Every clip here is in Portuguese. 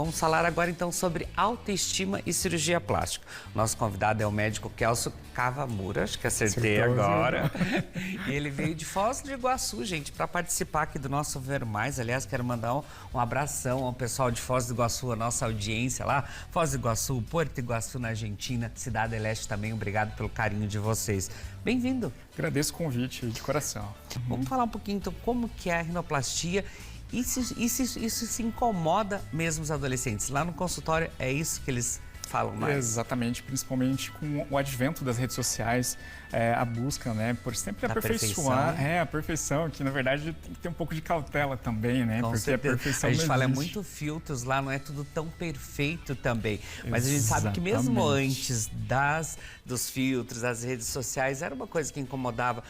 Vamos falar agora então sobre autoestima e cirurgia plástica. Nosso convidado é o médico Kelso Kawamura, acho que acertei agora. E ele veio de Foz do Iguaçu, gente, para participar aqui do nosso Ver Mais. Aliás, quero mandar um abração ao pessoal de Foz do Iguaçu, a nossa audiência lá. Foz do Iguaçu, Porto Iguaçu na Argentina, Cidade Leste também. Obrigado pelo carinho de vocês. Bem-vindo. Agradeço o convite de coração. Vamos falar um pouquinho então como que é a rinoplastia. Isso se incomoda mesmo os adolescentes? Lá no consultório é isso que eles falam mais? Exatamente, principalmente com o advento das redes sociais, a busca, né, por sempre aperfeiçoar, a perfeição, que na verdade tem que ter um pouco de cautela também, né, com porque certeza. A perfeição a gente não fala existe. muito filtros lá, não é tudo tão perfeito também, mas a gente sabe que Exatamente. mesmo antes dos filtros, das redes sociais, era uma coisa que incomodava,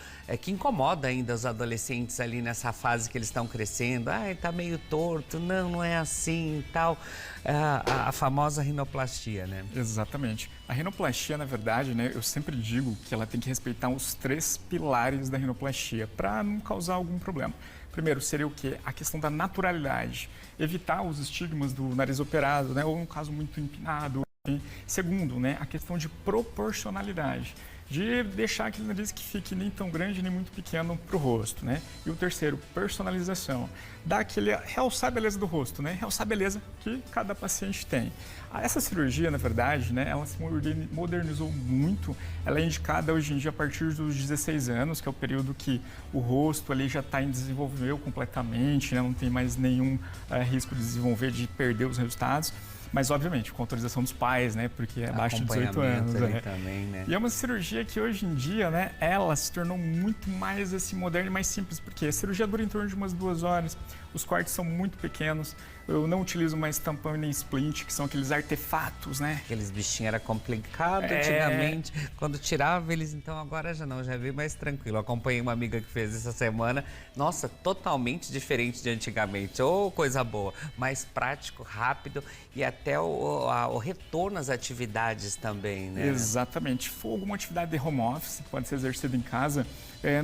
que incomoda ainda os adolescentes ali nessa fase que eles estão crescendo. Ai, tá meio torto, não é assim e tal. A famosa rinoplastia, né? Exatamente. A rinoplastia, na verdade, né, eu sempre digo que ela tem que respeitar os 3 pilares da rinoplastia para não causar algum problema. Primeiro, seria o quê? A questão da naturalidade. Evitar os estigmas do nariz operado, né, ou um caso muito empinado. Segundo, né, a questão de proporcionalidade, de deixar aquele nariz que fique nem tão grande nem muito pequeno para o rosto, né? E o terceiro, personalização, dá aquele realçar a beleza do rosto, né? Realçar a beleza que cada paciente tem. Essa cirurgia, na verdade, né, ela se modernizou muito, ela é indicada hoje em dia a partir dos 16 anos, que é o período que o rosto ali já está em desenvolvimento completamente, né? Não tem mais nenhum risco de desenvolver, de perder os resultados. Mas, obviamente, com autorização dos pais, né? Porque é abaixo de 18 anos. Né? Também, né? E é uma cirurgia que, hoje em dia, né? Ela se tornou muito mais assim, moderna e mais simples. Porque a cirurgia dura em torno de umas 2 horas. Os cortes são muito pequenos. Eu não utilizo mais tampão e nem splint, que são aqueles artefatos, né? Aqueles bichinhos era complicado antigamente. Quando tirava eles, então agora já não, já veio mais tranquilo. Eu acompanhei uma amiga que fez essa semana. Nossa, totalmente diferente de antigamente. Ô, coisa boa. Mais prático, rápido e até o retorno às atividades também, né? Exatamente. Se for alguma atividade de home office, pode ser exercida em casa,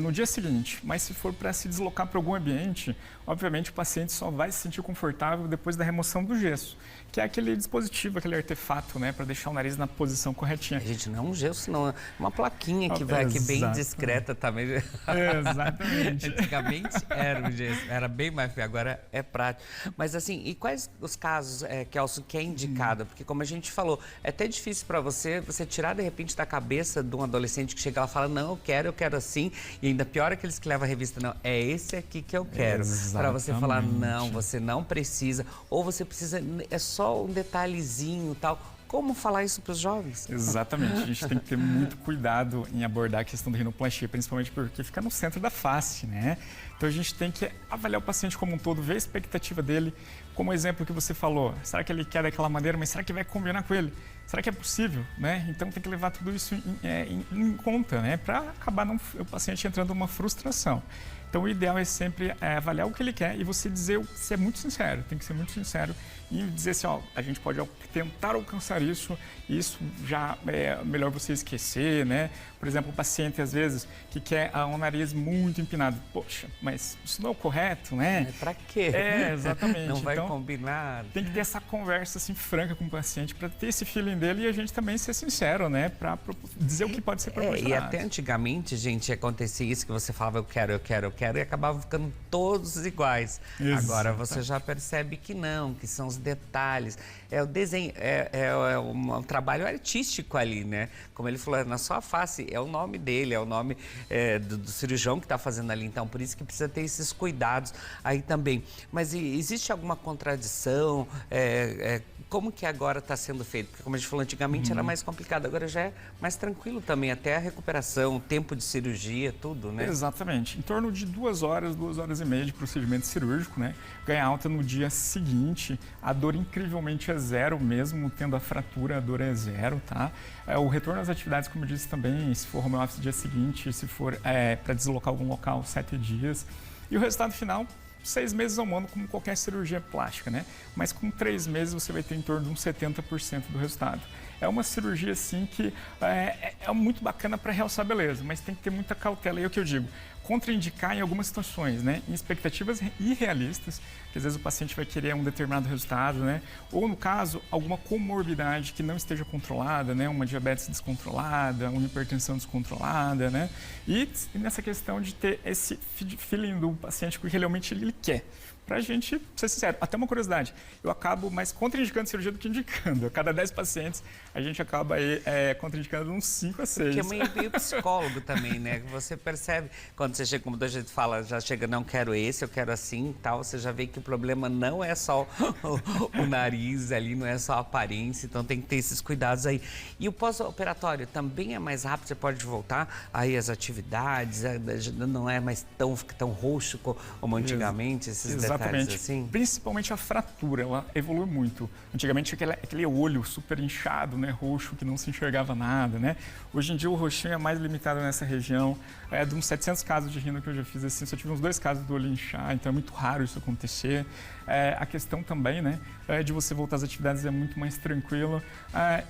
no dia seguinte. Mas se for para se deslocar para algum ambiente, obviamente o paciente só vai se sentir confortável depois da remoção do gesso, que é aquele dispositivo, aquele artefato, né, para deixar o nariz na posição corretinha. Gente, não é um gesso, não, é uma plaquinha que vai aqui bem discreta também. Exatamente. Antigamente era um gesso, era bem mais feio, agora é prático. Mas assim, e quais os casos, Kelso, que é indicado? Porque como a gente falou, é até difícil para você tirar de repente da cabeça de um adolescente que chega lá e fala, não, eu quero assim, e ainda pior aqueles que levam a revista, não, é esse aqui que eu quero. Para você falar, não, você não precisa, ou você precisa, é só um detalhezinho e tal. Como falar isso para os jovens? Exatamente, a gente tem que ter muito cuidado em abordar a questão da rinoplastia, principalmente porque fica no centro da face, né? Então a gente tem que avaliar o paciente como um todo, ver a expectativa dele, como o exemplo que você falou, será que ele quer daquela maneira, mas será que vai combinar com ele? Será que é possível, né? Então tem que levar tudo isso em conta, né? Para acabar o paciente entrando numa frustração. Então o ideal é sempre avaliar o que ele quer e você dizer, ser muito sincero, tem que ser muito sincero e dizer assim, ó, a gente pode tentar alcançar isso já é melhor você esquecer, né? Por exemplo, o paciente às vezes que quer um nariz muito empinado, poxa, mas isso não é o correto, né? Pra quê? Exatamente. Não vai então, combinar. Tem que ter essa conversa assim franca com o paciente para ter esse feeling dele e a gente também ser sincero, né? Para dizer o que pode ser proporcionado. E até antigamente, gente, acontecia isso que você falava, eu quero, e acabava ficando todos iguais. Exato. Agora você já percebe que não, que são os detalhes. É o desenho, é um trabalho artístico ali, né? Como ele falou, na sua face, é o nome dele, é o nome do cirurgião que está fazendo ali. Então, por isso que precisa ter esses cuidados aí também. Mas existe alguma contradição? Como que agora está sendo feito? Porque como a gente falou, antigamente era mais complicado, agora já é mais tranquilo também, até a recuperação, o tempo de cirurgia, tudo, né? Exatamente. Em torno de 2 horas, 2 horas e meia de procedimento cirúrgico, né? Ganha alta no dia seguinte, a dor incrivelmente é 0 mesmo, tendo a fratura, a dor é 0, tá? O retorno às atividades, como eu disse também, se for home office dia seguinte, se for para deslocar algum local, 7 dias. E o resultado final, 6 meses a um ano, como qualquer cirurgia plástica, né? Mas com 3 meses você vai ter em torno de uns 70% do resultado. É uma cirurgia, assim, que é muito bacana para realçar a beleza, mas tem que ter muita cautela. E é o que eu digo, contraindicar em algumas situações, né? Em expectativas irrealistas, que às vezes o paciente vai querer um determinado resultado, né? Ou, no caso, alguma comorbidade que não esteja controlada, né? Uma diabetes descontrolada, uma hipertensão descontrolada, né? E nessa questão de ter esse feeling do paciente que realmente ele quer. Para a gente ser sincero, até uma curiosidade, eu acabo mais contraindicando cirurgia do que indicando. A cada 10 pacientes, a gente acaba aí, contraindicando uns 5 a 6. Porque é meio psicólogo também, né? Você percebe, quando você chega, como a gente fala, já chega, não quero esse, eu quero assim e tal, você já vê que o problema não é só o nariz ali, não é só a aparência, então tem que ter esses cuidados aí. E o pós-operatório também é mais rápido, você pode voltar aí às atividades, não é mais tão roxo como antigamente, esses detalhes. Exatamente. Assim? Principalmente a fratura, ela evolui muito. Antigamente aquele olho super inchado, né, roxo, que não se enxergava nada, né? Hoje em dia o roxinho é mais limitado nessa região. De uns 700 casos de rino que eu já fiz assim, só tive uns 2 casos do olho inchar, então é muito raro isso acontecer. A questão também, né, de você voltar às atividades é muito mais tranquila.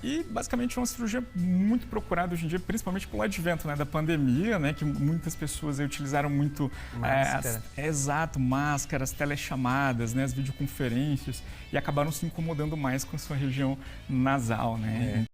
E basicamente é uma cirurgia muito procurada hoje em dia, principalmente pelo advento, né, da pandemia, né, que muitas pessoas utilizaram muito máscaras, telechamadas, né, as videoconferências, e acabaram se incomodando mais com a sua região nasal, né?